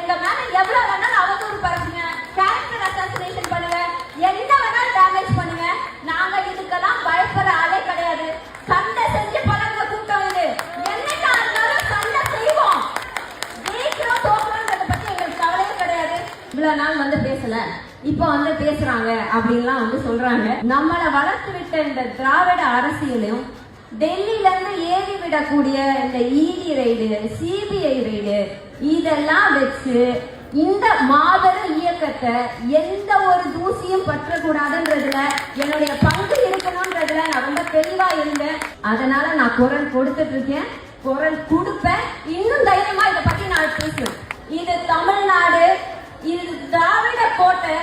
எங்க மேல எவ்வளவு வேணாலும் அவதூறு பரப்புங்க, கேரக்டர் அசாசினேஷன் பண்ணுங்க, என்ன வேணாலும் டேமேஜ் பண்ணுங்க. நாங்க இதுக்கெல்லாம் பயப்படுற ஆளே கிடையாது. சண்டை செஞ்சு பழகிற கூட்டம் இது. என்னைக்கா இருந்தாலும் சண்டை செய்வோம். ஜெயிக்கிறோம் தோக்குறோன்றத பத்தி எங்களுக்கு கவலையே கிடையாது. இவ்வளவு நாள் வந்து பேசல, இப்ப வந்து பேசுறாங்க அப்படின்லாம் வந்து சொல்றாங்க. நம்மளை வளர்த்து விட்ட இந்த திராவிட அரசியலும் டெல்லியில இருந்து ஏறி விடக்கூடிய இந்த இடி ரைடு, சிபிஐ ரைடு இதெல்லாம் வச்சு இந்த மாபெரும் இயக்கத்தை எந்த ஒரு தூசியும் பற்றக்கூடாதுன்றதுல என்னுடைய பங்கு இருக்கணும்ன்றதுல நான் ரொம்ப தெளிவா இருந்தேன். அதனால நான் குரல் கொடுத்துட்டு இருக்கேன், குரல் கொடுப்பேன். இன்னும் தைரியமா இதை பத்தி நான் பேசுவேன். இது தமிழ்நாடு, இது திராவிட கோட்டை.